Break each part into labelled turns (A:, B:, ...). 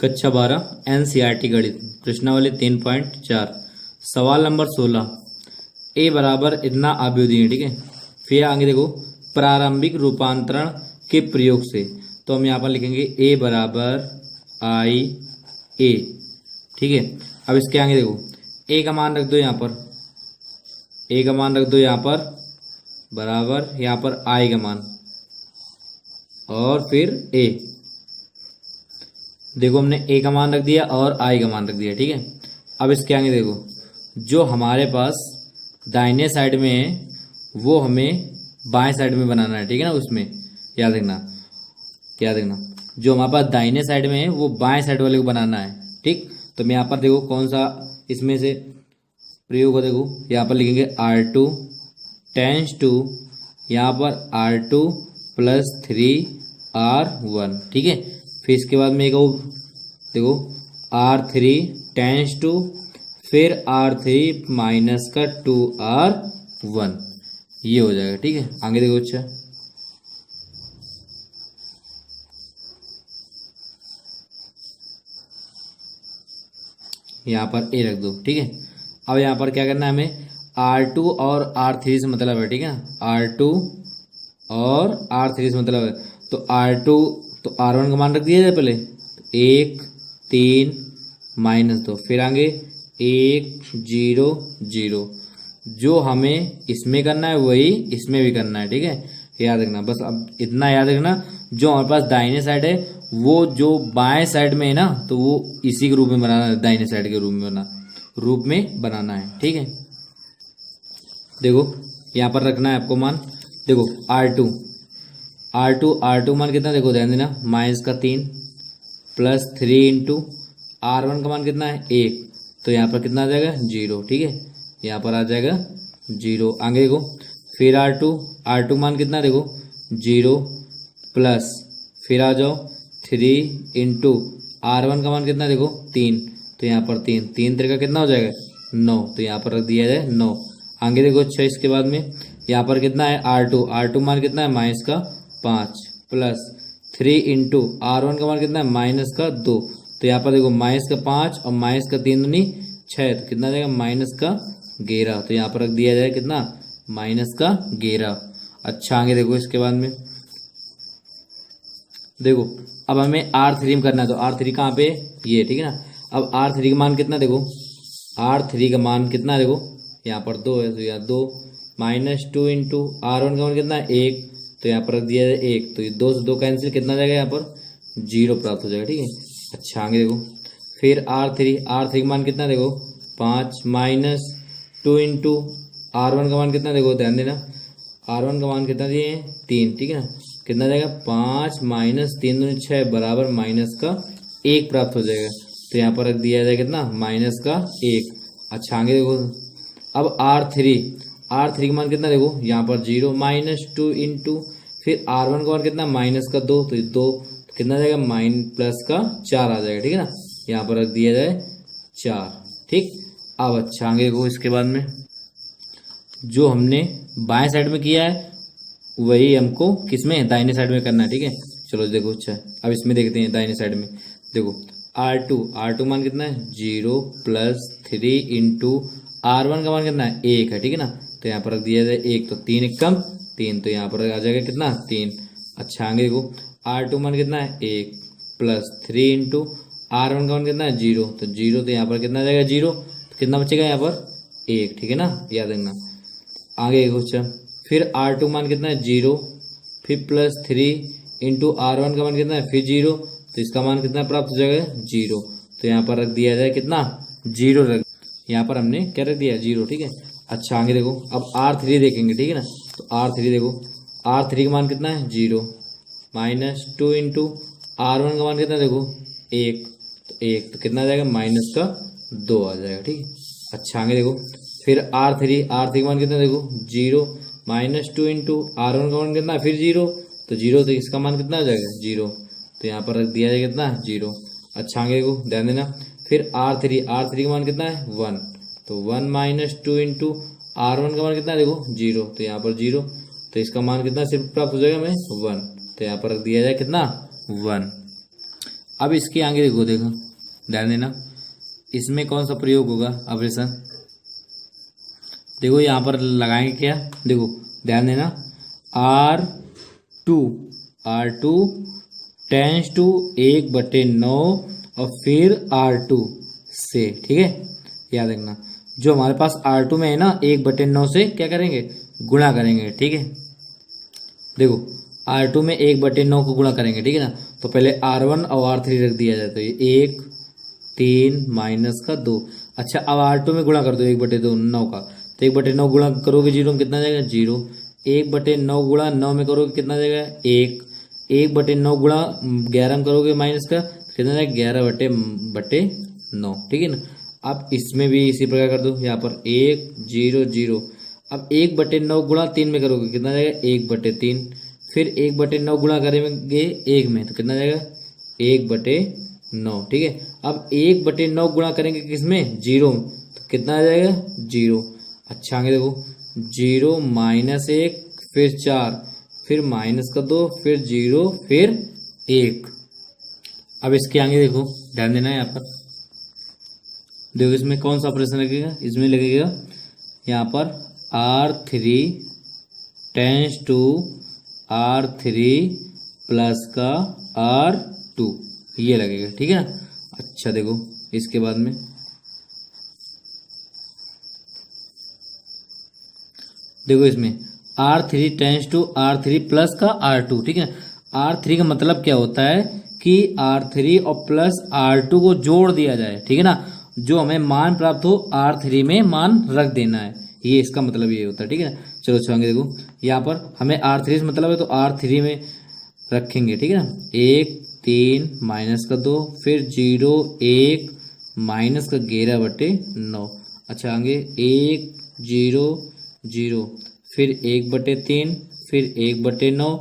A: कक्षा 12 एनसीईआरटी गणित प्रश्नावली 3.4 सवाल नंबर 16 ए बराबर इतना आप दिए। ठीक है, फिर आगे देखो प्रारंभिक रूपांतरण के प्रयोग से, तो हम यहाँ पर लिखेंगे ए बराबर आई ए। ठीक है, अब इसके आगे देखो ए का मान रख दो यहाँ पर, ए का मान रख दो यहाँ पर बराबर यहाँ पर आई का मान और फिर ए। देखो हमने ए का मान रख दिया और आई का मान रख दिया। ठीक है, अब इसके आगे देखो जो हमारे पास दाहिने साइड में है वो हमें बाएं साइड में बनाना है। ठीक है ना, उसमें याद रखना, क्या देखना, जो हमारे पास दाहिने साइड में है वो बाएं साइड वाले को बनाना है। ठीक, तो मैं यहाँ पर देखो कौन सा इसमें से प्रयोग हो, देखो यहाँ पर लिखेंगे R2 टेंस टू यहाँ पर R2 + 3R1। ठीक है, फिर इसके बाद में देखो R3 टेंस टू फिर R3 - 2R1, ये हो जाएगा। ठीक है, आगे देखो। अच्छा यहाँ पर ए रख दो। ठीक है, अब यहाँ पर क्या करना है हमें R2 और R3 से मतलब है। ठीक है, R2 और R3 से मतलब है, तो R2 तो R1 का मान रख दिया जाए पहले, 1 3 -2, फिर आगे 1 0 0। जो हमें इसमें करना है वही इसमें भी करना है। ठीक है, याद रखना, बस अब इतना याद रखना, जो हमारे पास दाहिने साइड है वो जो बाएं साइड में है ना, तो वो इसी के रूप में बनाना है, दाहिने साइड के रूप में बनाना है। ठीक है, देखो यहाँ पर रखना है आपको मान, देखो R2 मान कितना, देखो ध्यान देना, -3 + 3 × R1 का मान कितना है 1, तो यहाँ पर कितना आ जाएगा 0। ठीक है, यहाँ पर आ जाएगा 0। आगे देखो फिर R2 मान कितना, देखो 0 प्लस फिर आ जाओ 3 × R1 का मान कितना, देखो 3, तो यहाँ पर 3 3 का कितना हो जाएगा 9, तो यहाँ पर रख दिया जाए 9। आगे देखो अच्छा इसके बाद में यहाँ पर कितना है R2 मान कितना है -5 प्लस 3 × R1 का मान कितना है -2, तो यहाँ पर देखो -5 और -3 दूनी 6, तो कितना जाएगा -11, तो यहाँ पर रख दिया जाए कितना -11। अच्छा आगे देखो इसके बाद में देखो अब हमें R3 में करना है, तो R3 कहाँ पे ये। ठीक है ना, अब R3 का मान कितना, देखो R3 का मान कितना, देखो यहाँ पर 2 है, तो यहाँ 2 -2 × R1 का मान कितना है 1, तो यहाँ पर रख दिया जाए 1, तो ये 2 से 2 कैंसिल, कितना जाएगा यहाँ पर 0 प्राप्त हो जाएगा। ठीक है, अच्छा आगे देखो फिर R3 का मान कितना, देखो 5 -2 × R1 का मान कितना, देखो ध्यान देना, R1 का मान कितना दिए 3। ठीक है ना, कितना जाएगा 5 - 3 दूनी 6 बराबर -1 प्राप्त हो जाएगा, तो यहाँ पर रख दिया जाएगा कितना -1। अच्छा आगे देखो अब R3 का मान कितना, देखो यहाँ पर 0 -2 × फिर R1 का मान कितना -2, तो 2 कितना जाएगा +4 आ जाएगा। ठीक है ना, यहाँ पर रख दिया जाए 4। ठीक, अब अच्छा आगे देखो इसके बाद में जो हमने बाएं साइड में किया है वही हमको किसमें दाहिने साइड में करना है। ठीक है, चलो देखो अच्छा अब इसमें देखते हैं दाहिने साइड में, देखो R2 मान कितना है 0 + 3 × R1 का मान कितना है 1 है। ठीक है ना, तो यहाँ पर रख दिया जाए 1, तो 3 × 1 = 3, तो यहाँ पर आ जाएगा कितना 3। अच्छा आगे देखो R2 मान कितना है 1 + 3 × R1 का मान कितना है 0, तो 0, तो यहाँ पर कितना आ जाएगा 0, तो कितना बचेगा यहाँ पर 1। ठीक है ना, याद रखना। आगे देखो अच्छा फिर R2 मान कितना है 0 फिर +3 × R1 का मान कितना है फिर 0, तो इसका मान कितना प्राप्त हो जाएगा 0, तो यहाँ पर रख दिया जाए कितना 0 रख, यहाँ पर हमने क्या रख दिया 0। ठीक है, अच्छा आगे देखो अब R3 देखेंगे। ठीक है ना, तो R3 देखो R3 का मान कितना है 0 -2 × R1 का मान कितना है देखो 1, तो 1, तो कितना आ जाएगा -2 आ जाएगा। ठीक है, अच्छा आगे देखो फिर R3 का मान कितना देखो 0 -2 × R1 का मान कितना फिर 0, तो 0, तो इसका मान कितना आ जाएगा 0, तो यहाँ पर रख दिया जाएगा कितना 0। अच्छा आगे देखो ध्यान देना फिर R3 का मान कितना है 1, तो 1 -2 × R1 का मान कितना देखो 0, तो यहाँ पर 0, तो इसका मान कितना सिर्फ प्राप्त हो जाएगा हमें 1, तो यहाँ पर रख दिया जाए कितना 1। अब इसके आगे देखो देखो ध्यान देना, इसमें कौन सा प्रयोग होगा ऑपरेशन, देखो यहाँ पर लगाएंगे क्या, देखो ध्यान देना, R2 टेंस टू 1/9 और फिर R2 से, ठीक है, याद रखना। जो हमारे पास R2 में है ना 1/9 से क्या करेंगे, गुणा करेंगे, ठीक है। देखो R2 में 1/9 को गुणा करेंगे, ठीक है ना। तो पहले R1 और R3 रख दिया जाए, तो ये 1 3 माइनस का 2। अच्छा अब R2 में गुणा कर दो 1/2 9 का, तो 1/9 गुणा करोगे 0 में कितना जाएगा 0। 1/9 गुणा 9 में करोगे कितना जाएगा 1। 1/9 गुणा 11 में करोगे माइनस का कितना जाएगा 11/9, ठीक है ना। अब इसमें भी इसी प्रकार कर दो, यहाँ पर 1 0 0। अब 1/9 गुणा 3 में करोगे कितना जाएगा 1/3। फिर 1/9 गुणा करेंगे 1 में तो कितना जाएगा 1/9, ठीक है। अब 1/9 गुणा करेंगे किसमें 0 में, तो कितना आ जाएगा 0। अच्छा आगे देखो 0 -1 फिर 4 फिर -2 फिर 0 फिर 1। अब इसके आगे देखो ध्यान देना है, यहाँ पर देखो इसमें कौन सा ऑपरेशन लगेगा, इसमें लगेगा यहाँ पर R3 tense to R3 plus का R2, ये लगेगा, ठीक है ना। अच्छा देखो इसके बाद में देखो इसमें R3 tense to R3 plus का R2, ठीक है ना। R3 का मतलब क्या होता है कि R3 और प्लस R2 को जोड़ दिया जाए, ठीक है ना। जो हमें मान प्राप्त हो R3 में मान रख देना है, ये इसका मतलब ये होता है, ठीक है ना। चलो अच्छा आगे देखो, यहाँ पर हमें R3 से मतलब है तो R3 में रखेंगे, ठीक है ना। 1 3 माइनस का 2 फिर 0 1 माइनस का 11/9। अच्छा आगे 1 0 0 फिर 1/3 फिर 1/9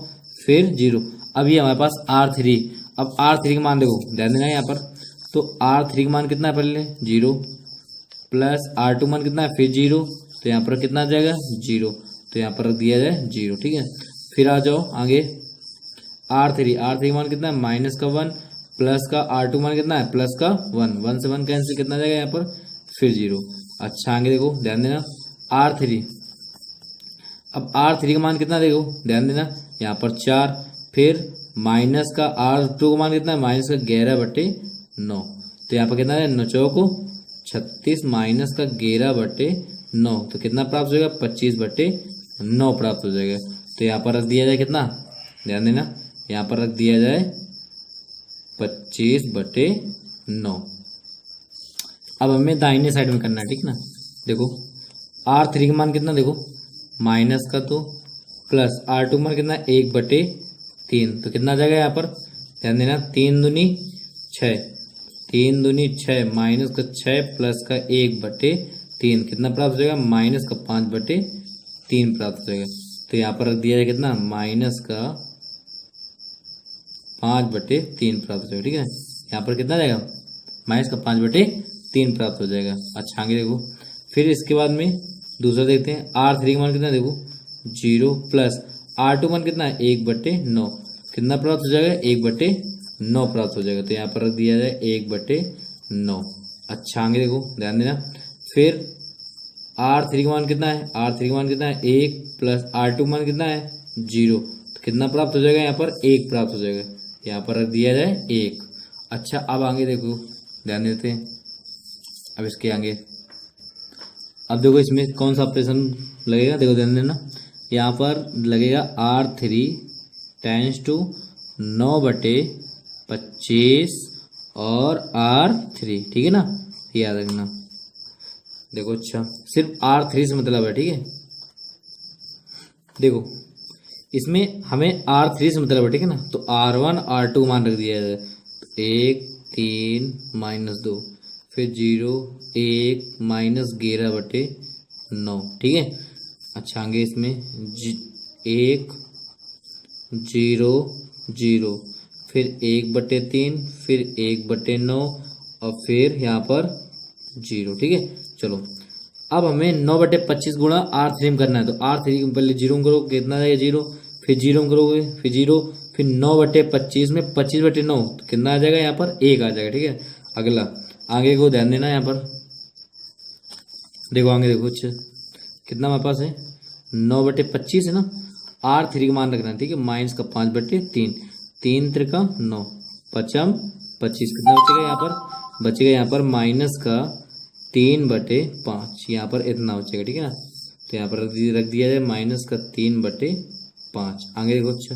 A: फिर 0। अब ये हमारे पास R3। अब R3 का मान देखो ध्यान देना है यहाँ पर, तो R3 का मान कितना है पहले 0 प्लस R2 मान कितना है फिर 0, तो यहाँ पर कितना आ जाएगा 0, तो यहाँ पर रख दिया जाए 0, ठीक है। फिर आ जाओ आगे R3 का मान कितना है -1 प्लस का R2 मान कितना है प्लस का 1 से 1 कैंसिल, कितना आ जाएगा यहाँ पर फिर 0। अच्छा आगे देखो ध्यान देना R3। अब R3 का मान कितना देखो ध्यान देना, यहाँ पर 4 फिर माइनस का R2 का मान कितना है -11/9, तो यहाँ पर कितना है 9 चौको 36 माइनस का 11/9, तो कितना प्राप्त हो जाएगा 25/9 प्राप्त हो जाएगा। तो यहाँ पर रख दिया जाए कितना, ध्यान देना यहाँ पर रख दिया जाए 25/9। अब हमें दाहिने साइड में करना है, ठीक ना। देखो R3 का मान कितना देखो माइनस का 2 प्लस R2 का मान कितना 1/3, तो कितना आ जाएगा यहाँ पर ध्यान देना 3 दूनी 6 3 दूनी 6 माइनस का 6 प्लस का 1/3, कितना प्राप्त हो जाएगा माइनस का 5/3 प्राप्त हो जाएगा। तो यहाँ पर रख दिया जाएगा कितना माइनस का 5/3 प्राप्त हो जाएगा, ठीक है। यहाँ पर कितना जाएगा माइनस का 5/3 प्राप्त हो जाएगा। अच्छा आगे देखो फिर इसके बाद में दूसरा देखते हैं R3 का मान कितना देखो 0 प्लस R2 मान कितना है 1/9, कितना प्राप्त हो जाएगा 1/9 प्राप्त हो जाएगा। तो यहाँ पर रख दिया जाए 1/9। अच्छा आगे देखो ध्यान देना फिर R3 का मान कितना है R3 का मान कितना है 1 प्लस R2 का मान कितना है 0, तो कितना प्राप्त हो जाएगा यहाँ पर 1 प्राप्त हो जाएगा, यहाँ पर रख दिया जाए 1। अच्छा अब आगे देखो ध्यान देते हैं, अब इसके आगे अब देखो इसमें कौन सा ऑपरेशन लगेगा, देखो ध्यान देना यहाँ पर लगेगा R3 टेंस टू 9/25 और R3, ठीक है ना, याद रखना। देखो अच्छा सिर्फ R3 से मतलब है, ठीक है। देखो इसमें हमें R3 से मतलब है, ठीक है ना। तो R1 R2 मान रख दिया जाए 1 3 -2 फिर 0 1 -11/9, ठीक है। अच्छा आगे इसमें 1 0 0 फिर 1/3 फिर 1/9 और फिर यहाँ पर 0, ठीक है। चलो अब हमें 9/25 गुणा R3 में करना है, तो R3 में पहले 0 में करो कितना जाएगा 0, फिर 0 में करोगे फिर 0 फिर 9/25 में 25/9 तो कितना आ जाएगा यहाँ पर 1 आ जाएगा। ठीक है, अगला आगे को ध्यान देना यहाँ पर। देखो आगे देखो, अच्छा कितना हमारे पास है 9/25 है ना। R3 का मान रखना है। ठीक है, -5/3, 3 त्रिका 9, पचम 25, कितना बचेगा यहाँ पर, बचेगा यहाँ पर -3/5, यहाँ पर इतना बचेगा। ठीक है ना, तो यहाँ पर रख दिया जाए -3/5। आगे देखो, अच्छा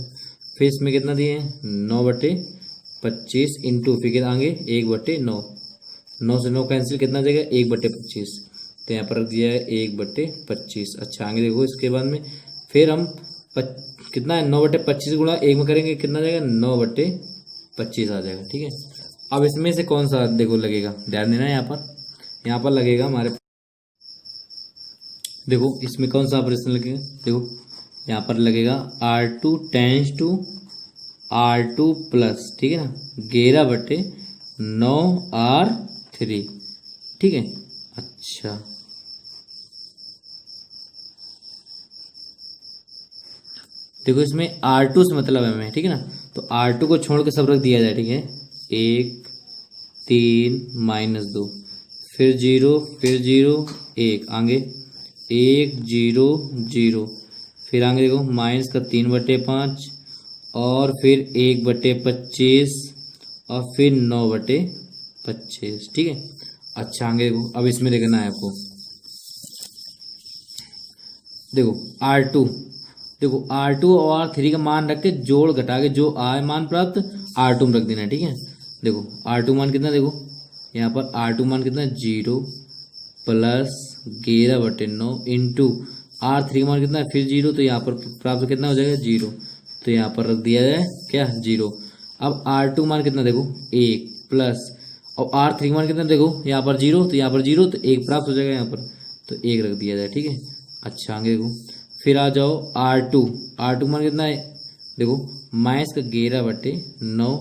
A: फिर इसमें कितना दिए हैं 9/25 इंटू फिर आगे 1/9, 9 से 9 कैंसिल, कितना जाएगा 1/25, तो यहाँ पर रख दिया है 1/25। अच्छा आगे देखो, इसके बाद में फिर हम कितना है 9/25 गुणा 1 में करेंगे, कितना जाएगा 9/25 आ जाएगा। ठीक है, अब इसमें से कौन सा देखो लगेगा, ध्यान देना यहाँ पर लगेगा हमारे, देखो इसमें कौन सा ऑपरेशन लगेगा, देखो यहाँ पर लगेगा R2 tense to R2 plus, ठीक है ना, 11/9 R3। ठीक है, अच्छा देखो इसमें R2 से मतलब है हमें, ठीक है ना, तो R2 को छोड़ के सब रख दिया जाए। ठीक है, 1 3 -2 फिर 0 फिर 0 1 आगे 1 0 0 फिर आगे देखो -3/5 और फिर 1/25 और फिर 9/25। ठीक है, अच्छा आगे देखो, अब इसमें देखना है आपको, देखो R2, देखो R2 और R3 का मान रख के जोड़ घटा के जो आए मान प्राप्त R2 में रख देना है। ठीक है, देखो R2 मान कितना, देखो यहाँ पर R2 मान कितना 0 प्लस 11/9 इंटू R3 मान कितना है फिर 0, तो यहाँ पर प्राप्त कितना हो जाएगा 0, तो यहाँ पर रख दिया जाए क्या 0। अब R2 मान कितना देखो 1 प्लस और R3 मान कितना देखो यहाँ पर 0, तो यहाँ पर 0 तो 1 प्राप्त हो जाएगा यहाँ पर, तो 1 रख दिया जाए। ठीक है, अच्छा आगे देखो, फिर आ जाओ R2 मान कितना है देखो -11/9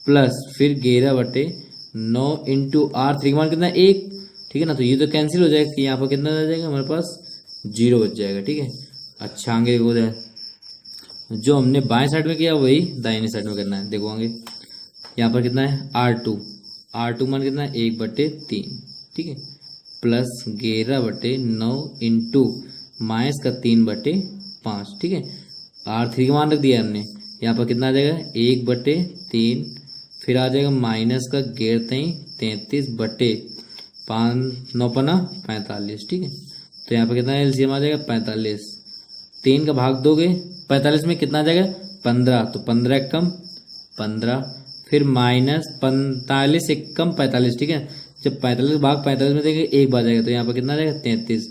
A: प्लस फिर 11/9 इंटू R3 मान कितना 1। ठीक है ना, तो ये तो कैंसिल हो जाएगा कि यहाँ पर कितना आ जाएगा हमारे पास 0 बच जाएगा। ठीक है, अच्छा आगे देखो, जो हमने बाएं साइड में किया वही दाहिने साइड में करना है। देखो आगे यहाँ पर कितना है R2 मान कितना है 1/3। ठीक है, प्लस 11/9 इंटू -3/5। ठीक है, R3 का मान रख दिया हमने, यहाँ पर कितना आ जाएगा 1/3 फिर आ जाएगा -33/5 9×5 ठीक है, तो यहाँ पर कितना एलसीएम आ जाएगा 45। 3 का भाग दोगे 45 में कितना आ जाएगा 15, तो 15 कम 15 फिर -45 एक कम 45। ठीक है, जब 45 भाग 45 में देंगे 1 बार जाएगा, तो यहाँ पर कितना आ जाएगा 33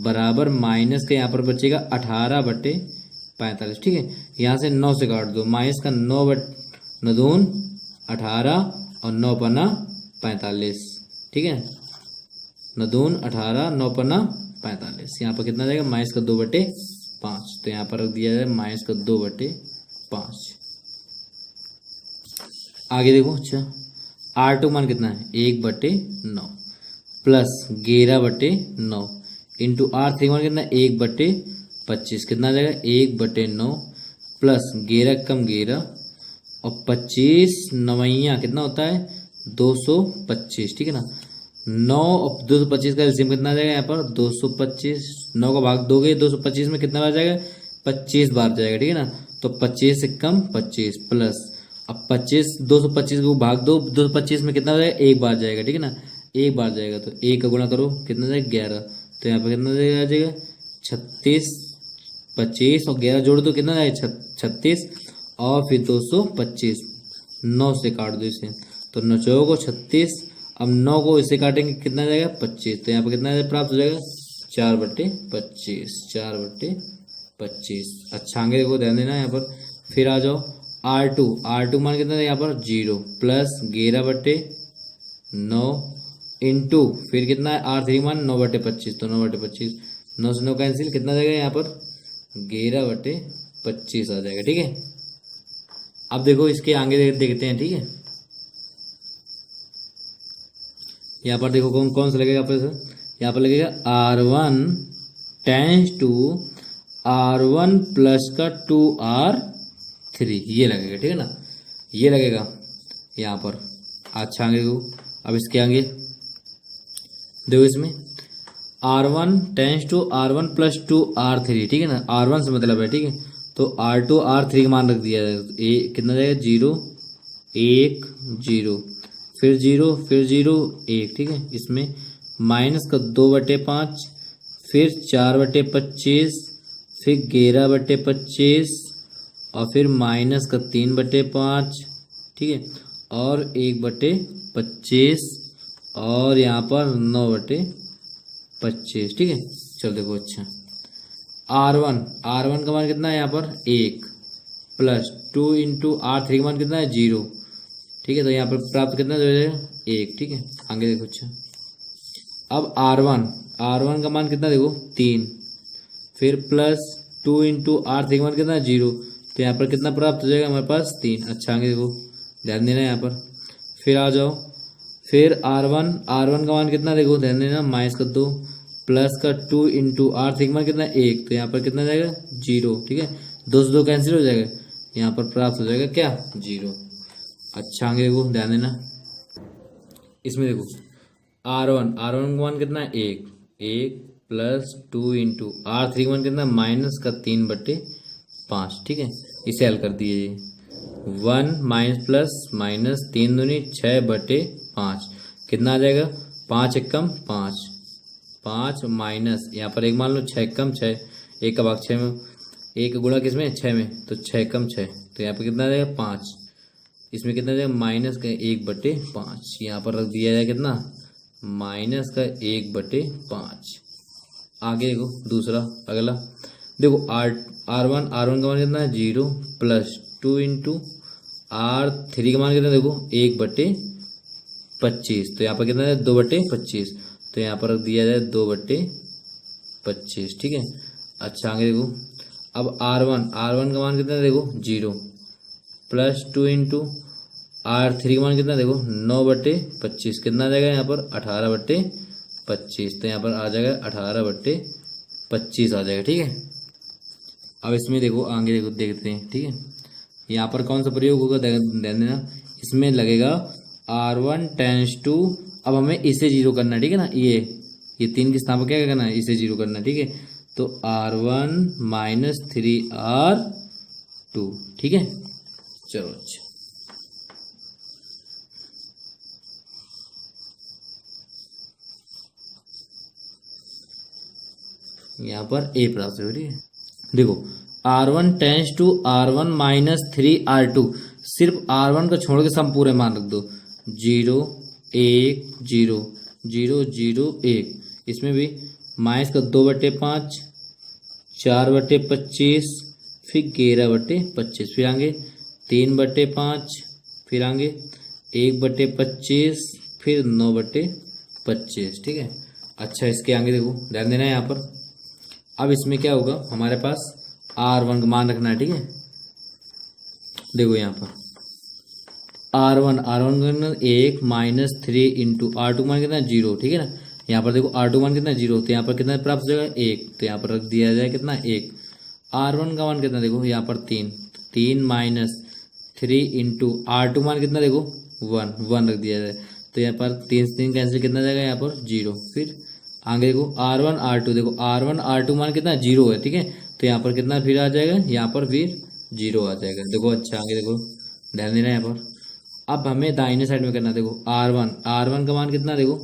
A: बराबर माइनस के यहाँ पर बचेगा 18/45। ठीक है, यहाँ से 9 से काट दो, माइनस का 9/9 18 और 9×45। ठीक है, 9×2 18 9×45, यहाँ पर कितना जाएगा माइनस का 2/5, तो यहाँ पर रख दिया जाए माइनस का 2/5। आगे देखो, अच्छा R2 मान कितना है 1/9 प्लस 11/9 इंटू R3 मान कितना 1/25, कितना आ जाएगा 1/9 प्लस 11 कम 11 और 25 9 कितना होता है 225। ठीक है ना, 9 और 225 का एलसीएम कितना आ जाएगा यहाँ पर 225। 9 का भाग दोगे 225 में कितना आ जाएगा 25 बार जाएगा। ठीक है ना, तो 25 से कम 25 प्लस अब 25 225 को भाग दो 225 में कितना हो जाएगा 1 बार जाएगा। ठीक है ना, 1 बार जाएगा तो 1 का गुणा करो कितना जाएगा 11, तो यहाँ पर कितना आ जाएगा 36। 25 और 11 जोड़ दो कितना जाएगा 36 और फिर 225 9 से काट दो इसे, तो 9 को 36। अब 9 को इसे काटेंगे कितना जाएगा 25, तो यहाँ पर कितना प्राप्त हो जाएगा 4/25 4/25। अच्छा आगे देखो ध्यान देना यहाँ पर, फिर आ जाओ R2 मान कितना है यहाँ पर 0 प्लस 11/9 इंटू फिर कितना है R3 मान 9/25, तो 9/25 9 से 9 कैंसिल, कितना जाएगा यहाँ पर 11/25 आ जाएगा। ठीक है, अब देखो इसके आगे देखते हैं। ठीक है, यहाँ पर देखो कौन सा लगेगा यहाँ पर लगेगा R1 tense to R1 plus का 2R 3 ये लगेगा, ठीक है ना, ये लगेगा यहाँ पर। अच्छा आगे देखो, अब इसके आगे देखो, इसमें R1 tense to R1 plus 2 R3, ठीक है ना, R1 से मतलब है, ठीक है, तो R2 R3 का मान रख दिया है, कितना जाएगा 0 1 0, फिर 0 फिर 0 1, ठीक है, इसमें माइनस का 2/5, फिर 4/25, फिर 11/25 और फिर माइनस का 3/5, ठीक है, और 1/25 और यहाँ पर 9/25, ठीक है। चलो देखो, अच्छा R1 का मान कितना है यहाँ पर 1 प्लस 2 इंटू R3 का मान कितना है 0, ठीक है, तो यहाँ पर प्राप्त कितना हो जाएगा 1, ठीक है। आगे देखो, अच्छा अब R1 का मान कितना देखो 3, फिर प्लस 2 इंटू R3 का मान कितना है 0, तो यहाँ पर कितना प्राप्त हो जाएगा हमारे पास 3। अच्छा आगे देखो, ध्यान देना यहाँ पर, फिर आ जाओ, फिर R1 का मान कितना देखो, ध्यान देना, माइनस का 2 प्लस का 2 इंटू R3 का मान कितना 1, तो यहाँ पर कितना जाएगा 0, ठीक है, 2 से 2 कैंसिल हो जाएगा, यहाँ पर प्राप्त हो जाएगा क्या 0। अच्छा आगे देखो, ध्यान देना, इसमें देखो R1 का मान कितना है 1 प्लस 2 इंटू R3 का मान कितना माइनस का 3/5, ठीक है, इसे हल कर दिए, 1 माइनस प्लस माइनस 3 दूनी 6/5, कितना आ जाएगा 5 एकम 5 माइनस यहाँ पर एक मान लो 6 एकम 6, 1 का भाग 6 में, 1 गुणा किसमें 6 में, तो 6 एकम 6, तो यहाँ पर कितना आ जाएगा 5, इसमें कितना जाएगा माइनस का 1/5, यहाँ पर रख दिया जाएगा कितना माइनस का 1/5। आगे देखो दूसरा अगला देखो, R1 का मान कितना है 0 प्लस 2 इंटू R3 का मान कितना देखो 1/25, तो यहाँ पर कितना है 2/25, तो यहाँ पर रख दिया जाए 2/25, ठीक है। अच्छा आगे देखो, अब R1 का मान कितना है देखो 0 प्लस 2 इंटू R3 का मान कितना देखो 9/25, कितना आ जाएगा यहाँ पर 18/25, तो यहाँ पर आ जाएगा 18/25 आ जाएगा, ठीक है। अब इसमें देखो आगे देखो, देखते हैं, ठीक है, यहाँ पर कौन सा प्रयोग होगा ध्यान देना, इसमें लगेगा R1 टेंस टू, अब हमें इसे 0 करना है, ठीक है ना, ये 3 की स्थापना क्या करना है, इसे 0 करना है, ठीक है, तो R1 माइनस 3R2, ठीक है। चलो अच्छा, यहाँ पर A प्राप्त हो रही है। देखो R1 tense to R1 minus 3R2, सिर्फ R1 को छोड़ के सम पूरे मान रख दो, 0 1 0 0 0 1, इसमें भी माइनस का 2/5, 4/25, फिर 11/25, फिर आगे 3/5, फिर आगे 1/25, फिर 9/25, ठीक है। अच्छा इसके आगे देखो, ध्यान देना है यहाँ पर, अब इसमें क्या होगा हमारे पास R1 का मान रखना है, ठीक है। देखो यहाँ पर R1 का 1 माइनस 3 इंटू R2 मान कितना 0, ठीक है ना, यहाँ पर देखो R2 मान कितना 0, तो यहाँ पर कितना प्राप्त हो जाएगा 1, तो यहाँ पर रख दिया जाए कितना 1। R1 का मान कितना देखो यहाँ पर 3 माइनस 3 इंटू R2 मान कितना देखो 1 रख दिया जाए, तो यहाँ पर 3 से 3 कैंसिल, कितना जाएगा यहाँ पर 0। फिर आगे देखो R1 R2, देखो R1 R2 मान कितना 0 है, ठीक है, तो यहाँ पर कितना फिर आ जाएगा, यहाँ पर फिर 0 आ जाएगा। देखो अच्छा आगे देखो, ध्यान देना यहाँ पर, अब हमें दाहिने साइड में करना, देखो R1 का मान कितना देखो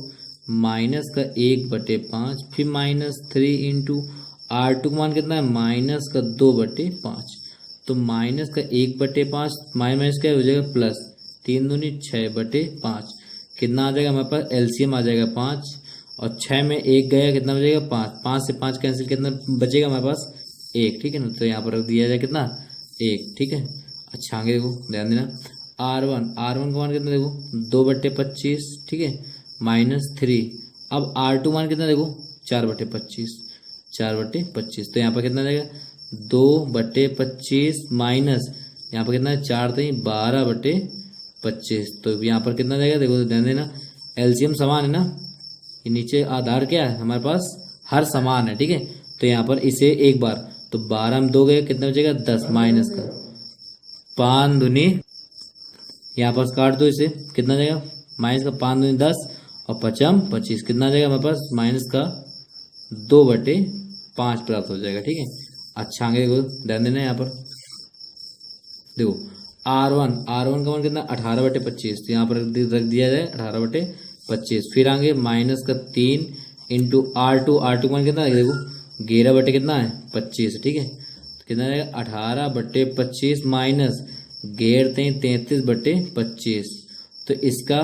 A: माइनस का 1/5, फिर माइनस 3 इंटू R2 का मान कितना है माइनस का 2/5, तो माइनस का 1/5 माइनस क्या हो जाएगा प्लस 3 दूनी 6/5, कितना आ जाएगा हमारे पास एलसीएम आ जाएगा 5, और 6 में 1 गया, कितना बचेगा 5 से 5 कैंसिल, कितना बचेगा हमारे पास 1, ठीक है ना, तो यहाँ पर रख दिया जाए कितना 1, ठीक है। अच्छा आगे देखो, ध्यान देना, R1 का मान कितना देखो 2/25, ठीक है, माइनस 3, अब R2 मान कितना देखो 4/25, तो यहाँ पर कितना जाएगा 2/25 माइनस यहाँ पर कितना है 4 तो 12/25, तो यहाँ पर कितना जाएगा देखो, ध्यान देना, एलसीएम समान है ना, ये नीचे आधार क्या है हमारे पास हर समान है, ठीक है, तो यहाँ पर इसे एक बार, तो 12 में 2 गए, कितना बचेगा 10 माइनस का 5 दूनी, यहाँ पर काट दो इसे, कितना जाएगा माइनस का 5 दूनी 10 और 5 25, कितना जाएगा हमारे पास माइनस का 2/5 प्राप्त हो जाएगा। ठीक है, अच्छा आगे देखो ध्यान देना यहाँ पर, देखो R1 का मान कितना 18/25, तो यहाँ पर रख दिया जाए 18/25। फिर आगे माइनस का 3 इंटू R2 का मान कितना है देखो 11 कितना है 25। ठीक है, तो कितना रहेगा 18/25 माइनस 33/25, तो इसका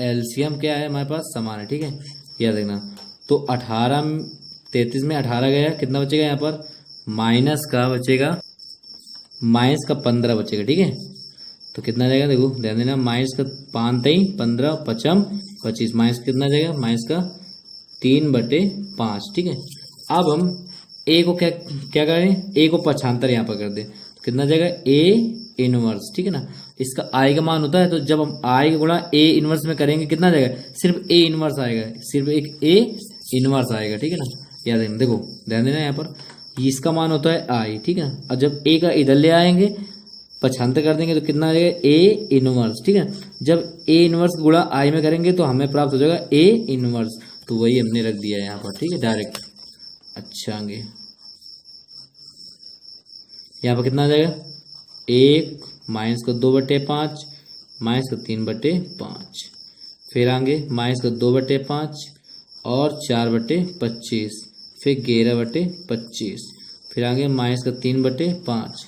A: एलसीएम क्या है हमारे पास समान है। ठीक है, याद रखना। तो 33 में 18 गया, कितना बचेगा यहाँ पर माइनस का बचेगा, माइनस का 15 बचेगा। ठीक है, तो कितना जाएगा देखो ध्यान देना, माइनस का 5 3 15 5 25, माइनस कितना जाएगा माइनस का 3/5। ठीक है, अब हम ए को क्या करें, ए को पक्षांतर यहाँ पर कर दें, तो कितना जाएगा ए इनवर्स। ठीक है ना, इसका आई का मान होता है, तो जब हम आई का गुणा ए इनवर्स में करेंगे कितना जाएगा, सिर्फ ए इनवर्स आएगा, सिर्फ एक ए इनवर्स आएगा। ठीक है ना, याद रखना, देखो ध्यान देना यहाँ पर इसका मान होता है आई। ठीक है, और जब ए का इधर ले आएंगे पक्षांतर कर देंगे तो कितना आएगा ए इनवर्स। ठीक है, जब ए इनवर्स गुणा आई में करेंगे तो हमें प्राप्त हो जाएगा ए इनवर्स, तो वही हमने रख दिया है यहाँ पर। ठीक है, डायरेक्ट। अच्छा आगे यहाँ पर कितना आ जाएगा 1 माइनस का 2/5 माइनस का 3/5, फिर आगे माइनस का 2/5 और 4/25, फिर 11/25, फिर आगे माइनस का 3/5,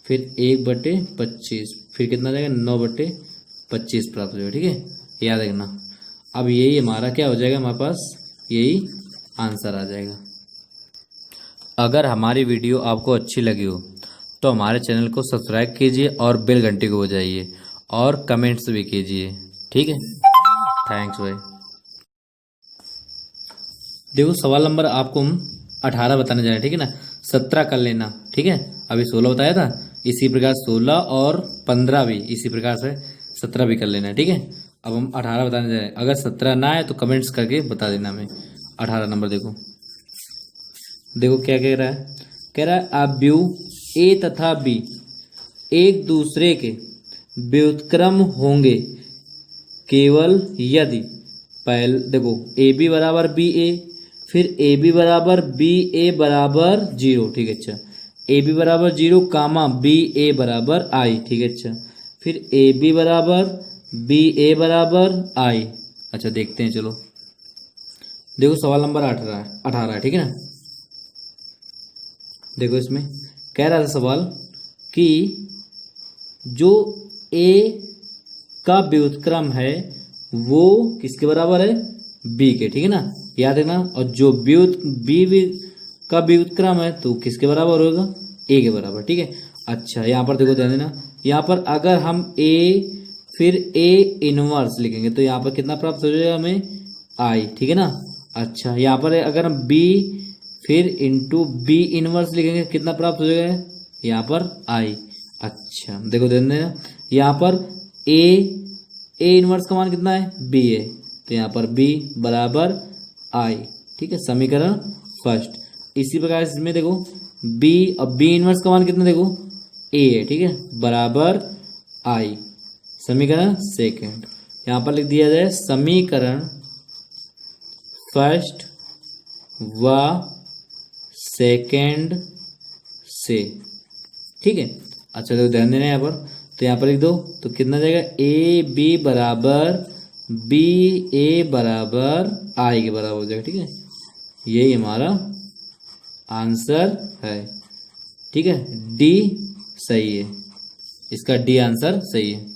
A: फिर 1/25, फिर कितना जाएगा 9/25 प्राप्त हो जाएगा। ठीक है, याद रखना। अब यही हमारा क्या हो जाएगा, हमारे पास यही आंसर आ जाएगा। अगर हमारी वीडियो आपको अच्छी लगी हो तो हमारे चैनल को सब्सक्राइब कीजिए और बेल घंटी को बजाइए और कमेंट्स भी कीजिए। ठीक है, थैंक्स भाई। देखो सवाल नंबर आपको हम 18 बताने जा रहे हैं। ठीक है ना, 17 कर लेना। ठीक है, अभी 16 बताया था, इसी प्रकार 16 और 15 भी इसी प्रकार से 17 भी कर लेना। ठीक है, अब हम 18 बताने जा रहे हैं। अगर 17 ना आए तो कमेंट्स करके बता देना हमें। 18 नंबर देखो क्या कह रहा है, कह रहा है अव्यू ए तथा बी एक दूसरे के व्युत्क्रम होंगे केवल यदि, पहले देखो ए बी बराबर बी ए, फिर ए बी बराबर बी ए बराबर 0। ठीक है, अच्छा ए बी बराबर 0 कामा बी ए बराबर आई। ठीक है, अच्छा फिर ए बी बराबर बी ए बराबर आई। अच्छा देखते हैं, चलो देखो सवाल नंबर 18 ठीक है ना। देखो इसमें कह रहा था सवाल कि जो ए का व्युत्क्रम है वो किसके बराबर है, बी के। ठीक है ना, याद रखना। और जो बी का व्युत्क्रम है तो किसके बराबर होगा, ए के बराबर। ठीक है, अच्छा यहाँ पर देखो ध्यान देना, यहाँ पर अगर हम ए फिर ए इनवर्स लिखेंगे तो यहाँ पर कितना प्राप्त हो जाएगा हमें आई। ठीक है ना, अच्छा यहाँ पर अगर हम बी फिर इंटू बी इनवर्स लिखेंगे कितना प्राप्त हो जाएगा यहाँ पर आई। अच्छा देखो ध्यान देना, यहाँ पर ए इनवर्स का मान कितना है बी है, तो यहाँ पर बी बराबर आई। ठीक है, समीकरण फर्स्ट। इसी प्रकार इसमें देखो बी और बी इनवर्स का मान कितना देखो ए है। ठीक है, बराबर आई, समीकरण सेकंड। यहाँ पर लिख दिया जाए समीकरण फर्स्ट व सेकंड से। ठीक है, अच्छा तो ध्यान देना यहाँ पर, तो यहाँ पर लिख दो तो कितना जाएगा ए बी बराबर बी ए बराबर आई के बराबर हो जाएगा। ठीक है, यही हमारा आंसर है। ठीक है, डी सही है, इसका डी आंसर सही है।